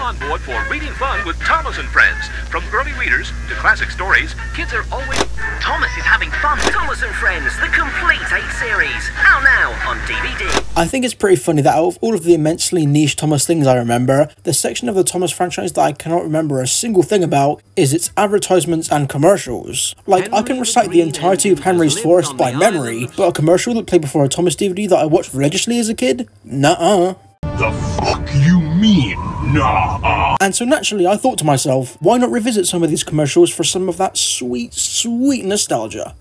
on board for Reading Fun with Thomas and Friends. From early readers to classic stories, kids are always... Thomas is having fun. Thomas and Friends, the complete 8 series. Out now on DVD. I think it's pretty funny that out of all of the immensely niche Thomas things I remember, the section of the Thomas franchise that I cannot remember a single thing about is its advertisements and commercials. Like, I can recite the entirety of Henry's Forest by memory, but a commercial that played before a Thomas DVD that I watched religiously as a kid? Nuh-uh. The fuck you mean, nah? And so naturally I thought to myself, why not revisit some of these commercials for some of that sweet, sweet nostalgia?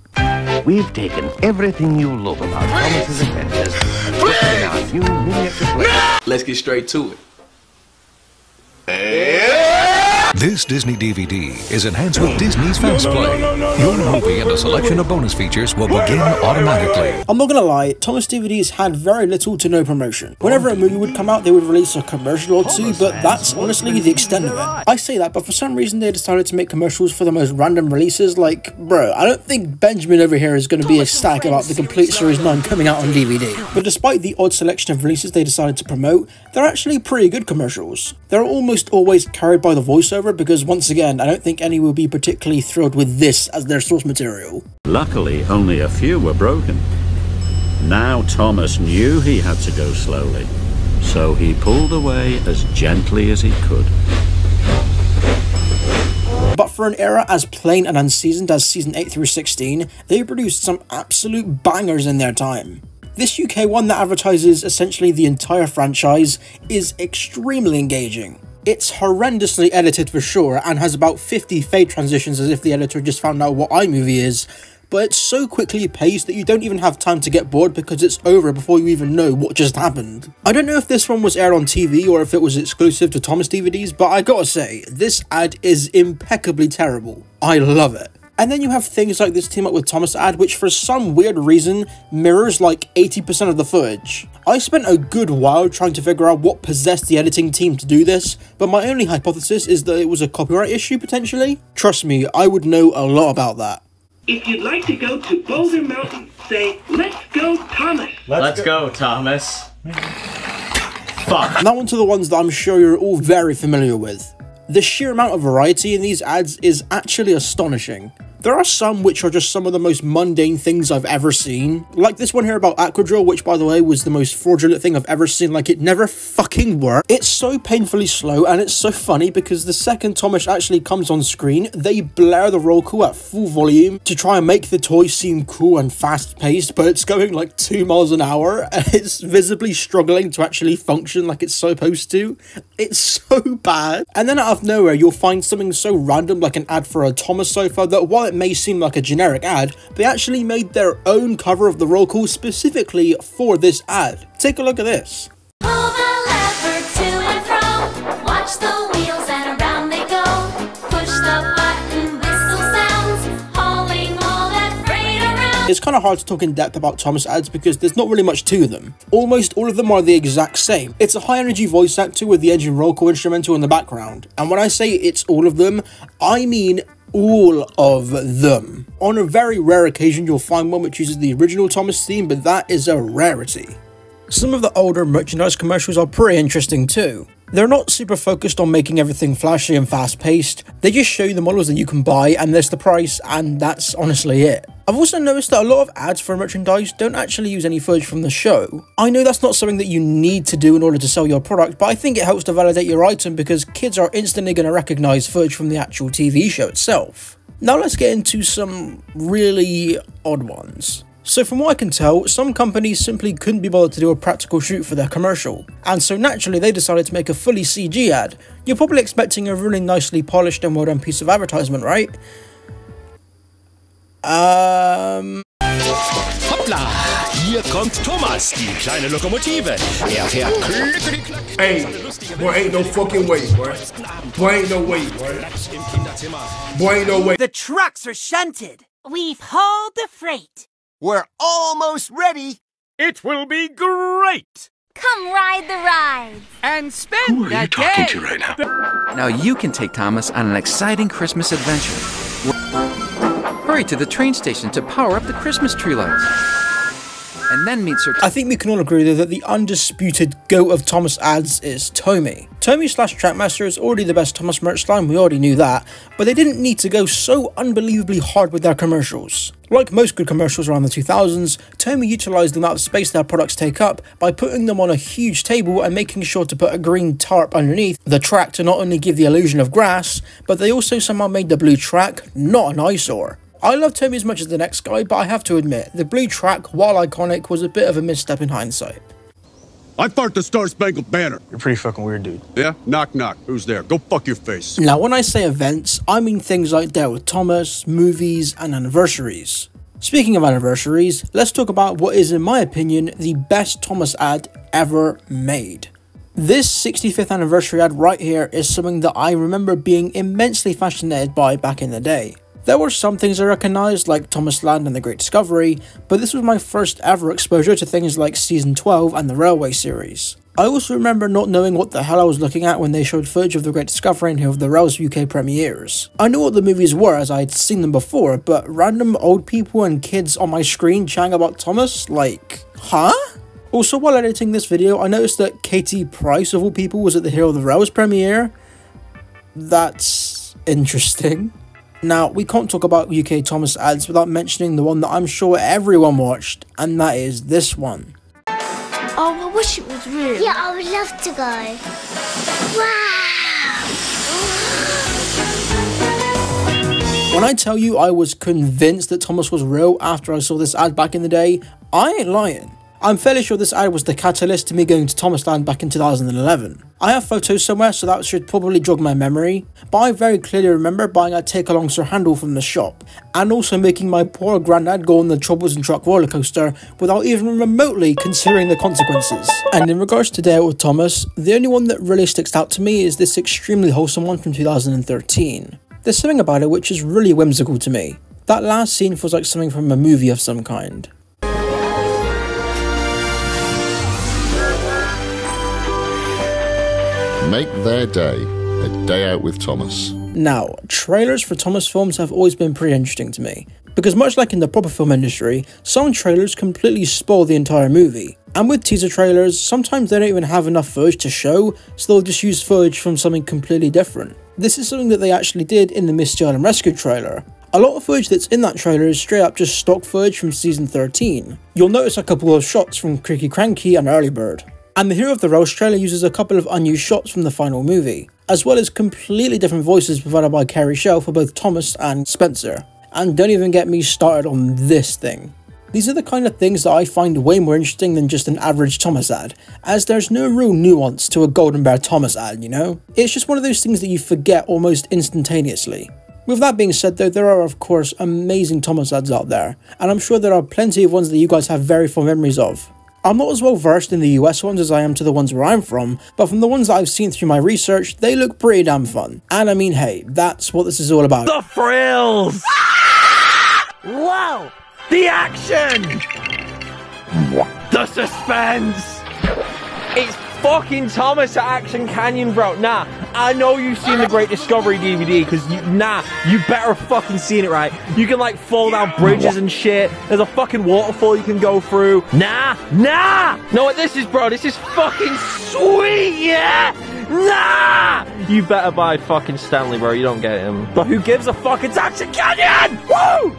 We've taken everything you love about Thomas's adventures, put it in our new miniature play. Let's get straight to it. This Disney DVD is enhanced with Disney's Fast Play. Your movie and a selection of bonus features will begin automatically. I'm not gonna lie, Thomas DVDs had very little to no promotion. Whenever a movie would come out, they would release a commercial or two, but that's honestly the extent of it. I say that, but for some reason they decided to make commercials for the most random releases. Like, bro, I don't think Benjamin over here is gonna be ecstatic about the complete Series 9 coming out on DVD. But despite the odd selection of releases they decided to promote, they're actually pretty good commercials. They're almost always carried by the voiceover because, once again, I don't think any will be particularly thrilled with this as their source material. Luckily, only a few were broken. Now Thomas knew he had to go slowly, so he pulled away as gently as he could. But for an era as plain and unseasoned as Season 8 through 16, they produced some absolute bangers in their time. This UK one that advertises essentially the entire franchise is extremely engaging. It's horrendously edited for sure, and has about 50 fade transitions as if the editor just found out what iMovie is, but it's so quickly paced that you don't even have time to get bored because it's over before you even know what just happened. I don't know if this one was aired on TV or if it was exclusive to Thomas DVDs, but I gotta say, this ad is impeccably terrible. I love it. And then you have things like this Team Up with Thomas ad, which for some weird reason mirrors like 80% of the footage. I spent a good while trying to figure out what possessed the editing team to do this, but my only hypothesis is that it was a copyright issue potentially. Trust me, I would know a lot about that. If you'd like to go to Boulder Mountain, say, "Let's go, Thomas." Let's go, Thomas. Fuck. Now onto the ones that I'm sure you're all very familiar with. The sheer amount of variety in these ads is actually astonishing. There are some which are just some of the most mundane things I've ever seen. Like this one here about Aquadrill, which by the way was the most fraudulent thing I've ever seen, like it never fucking worked. It's so painfully slow and it's so funny because the second Thomas actually comes on screen, they blare the roll call at full volume to try and make the toy seem cool and fast paced, but it's going like 2 miles an hour and it's visibly struggling to actually function like it's supposed to. It's so bad. And then out of nowhere, you'll find something so random like an ad for a Thomas sofa that while it may seem like a generic ad, they actually made their own cover of the roll call specifically for this ad. Take a look at this. Pull the lever to and fro, watch the wheels and around they go, push the button, whistle sounds, hauling all that freight around. It's kind of hard to talk in depth about Thomas ads because there's not really much to them. Almost all of them are the exact same. It's a high energy voice actor with the engine roll call instrumental in the background. And when I say it's all of them, I mean all of them. On a very rare occasion you'll find one which uses the original Thomas theme, but that is a rarity. Some of the older merchandise commercials are pretty interesting too. They're not super focused on making everything flashy and fast paced, they just show you the models that you can buy and there's the price, and that's honestly it. I've also noticed that a lot of ads for merchandise don't actually use any footage from the show. I know that's not something that you need to do in order to sell your product, but I think it helps to validate your item because kids are instantly going to recognize footage from the actual TV show itself. Now let's get into some really odd ones. So from what I can tell, some companies simply couldn't be bothered to do a practical shoot for their commercial, and so naturally they decided to make a fully CG ad. You're probably expecting a really nicely polished and well done piece of advertisement, right? Hoppla, hier kommt Thomas, die kleine Lokomotive. Fährt klickety-klack. Hey, boy, ain't no fucking way, boy. Boy, ain't no way, boy. Boy, ain't no way. The trucks are shunted. We've hauled the freight. We're almost ready. It will be great. Come ride the ride. And spend Who are you talking to right now? Now you can take Thomas on an exciting Christmas adventure. Hurry to the train station to power up the Christmas tree lights. and then meet Sir I think we can all agree though that the undisputed GOAT of Thomas ads is Tomy. Tomy/Trackmaster is already the best Thomas merch line, we already knew that, but they didn't need to go so unbelievably hard with their commercials. Like most good commercials around the 2000s, Tomy utilised the amount of space their products take up by putting them on a huge table and making sure to put a green tarp underneath the track to not only give the illusion of grass, but they also somehow made the blue track not an eyesore. I love Tomy as much as the next guy, but I have to admit, the blue track, while iconic, was a bit of a misstep in hindsight. I fart the Star-Spangled Banner. You're pretty fucking weird, dude. Yeah? Knock, knock. Who's there? Go fuck your face. Now, when I say events, I mean things like Dare with Thomas, movies, and anniversaries. Speaking of anniversaries, let's talk about what is, in my opinion, the best Thomas ad ever made. This 65th anniversary ad right here is something that I remember being immensely fascinated by back in the day. There were some things I recognised, like Thomas Land and the Great Discovery, but this was my first ever exposure to things like Season 12 and the Railway series. I also remember not knowing what the hell I was looking at when they showed footage of the Great Discovery and of the Rail's UK premieres. I knew what the movies were as I had seen them before, but random old people and kids on my screen chatting about Thomas? Like, huh? Also, while editing this video, I noticed that Katie Price, of all people, was at the Hero of the Rail's premiere. That's interesting. Now, we can't talk about UK Thomas ads without mentioning the one that I'm sure everyone watched, and that is this one. Oh, I wish it was real. Yeah, I would love to go. Wow! When I tell you I was convinced that Thomas was real after I saw this ad back in the day, I ain't lying. I'm fairly sure this ad was the catalyst to me going to Thomas Land back in 2011. I have photos somewhere, so that should probably jog my memory, but I very clearly remember buying a take-along Sir Handle from the shop, and also making my poor granddad go on the Troubles and Truck roller coaster without even remotely considering the consequences. And in regards to Day Out with Thomas, the only one that really sticks out to me is this extremely wholesome one from 2013. There's something about it which is really whimsical to me. That last scene feels like something from a movie of some kind. Make their day a day out with Thomas. Now, trailers for Thomas films have always been pretty interesting to me, because much like in the proper film industry, some trailers completely spoil the entire movie. And with teaser trailers, sometimes they don't even have enough footage to show, so they'll just use footage from something completely different. This is something that they actually did in the Misty Island Rescue trailer. A lot of footage that's in that trailer is straight up just stock footage from season 13. You'll notice a couple of shots from Creaky Cranky and Early Bird. And the Hero of the Rails trailer uses a couple of unused shots from the final movie, as well as completely different voices provided by Carrie Shell for both Thomas and Spencer. And don't even get me started on this thing. These are the kind of things that I find way more interesting than just an average Thomas ad, as there's no real nuance to a Golden Bear Thomas ad, you know? It's just one of those things that you forget almost instantaneously. With that being said though, there are of course amazing Thomas ads out there, and I'm sure there are plenty of ones that you guys have very fond memories of. I'm not as well versed in the US ones as I am to the ones where I'm from, but from the ones that I've seen through my research, they look pretty damn fun. And I mean, hey, that's what this is all about. The frills! Whoa! The action! The suspense! It's fucking Thomas at Action Canyon, bro. Nah, I know you've seen the Great Discovery DVD, because you better have fucking seen it, right? You can like fall down bridges and shit. There's a fucking waterfall you can go through. Nah! Know what this is, bro? This is fucking sweet, yeah? Nah! You better buy fucking Stanley, bro. You don't get him. But who gives a fuck? It's Action Canyon! Woo!